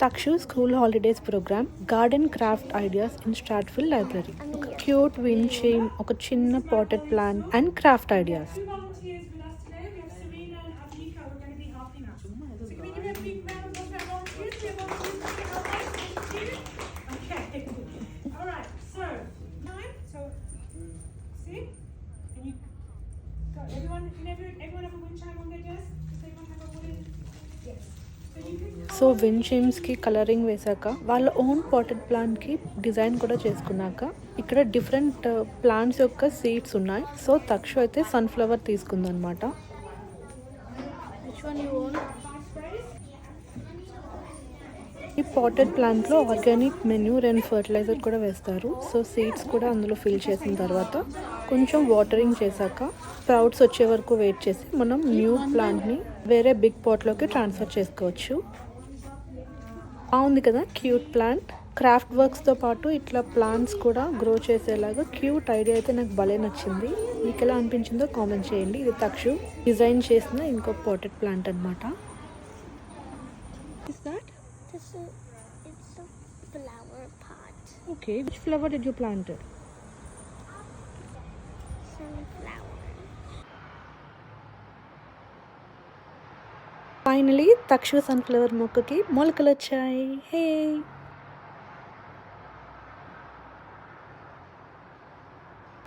Takshu School Holidays program Garden Craft Ideas in Stratfield Library. ఒక cute wind chime, ఒక చిన్న potted plant and craft ideas. Two volunteers with us today. We have Serena and Avika who are going to be helping us. So can we give a big round of applause to our volunteers? We have volunteers to help us. Thank you. Okay. All right. So, nine. So, see? Can you go? Everyone, everyone have a wind chime on their desk? Does everyone have a wooden? Yes. So wind చైమ్స్కి colouring వేశాక వాళ్ళ own potted ప్లాంట్కి design కూడా చేసుకున్నాక ఇక్కడ different plants యొక్క seeds ఉన్నాయి. So Takshu అయితే సన్ఫ్లవర్ తీసుకుందనమాట. ఈ పాటెడ్ ప్లాంట్లో ఆర్గానిక్ మెన్యూర్ అండ్ ఫర్టిలైజర్ కూడా వేస్తారు. సో సీడ్స్ కూడా అందులో ఫిల్ చేసిన తర్వాత కొంచెం వాటరింగ్ చేశాక స్ప్రౌట్స్ వచ్చే వరకు వెయిట్ చేసి మనం న్యూ ప్లాంట్ని వేరే బిగ్ పాట్లోకి ట్రాన్స్ఫర్ చేసుకోవచ్చు. బాగుంది కదా క్యూట్ ప్లాంట్. క్రాఫ్ట్ వర్క్స్తో పాటు ఇట్లా ప్లాంట్స్ కూడా గ్రో చేసేలాగా క్యూట్ ఐడియా అయితే నాకు భలే నచ్చింది. మీకు ఎలా అనిపించిందో కామెంట్ చేయండి. ఇది తక్షు డిజైన్ చేసిన ఇంకో పాటెడ్ ప్లాంట్ అనమాట. It's a flower pot. Okay, which flower did you plant? Sunflower. Finally Takshu sunflower మొక్కకి మొలకలు వచ్చాయి. హే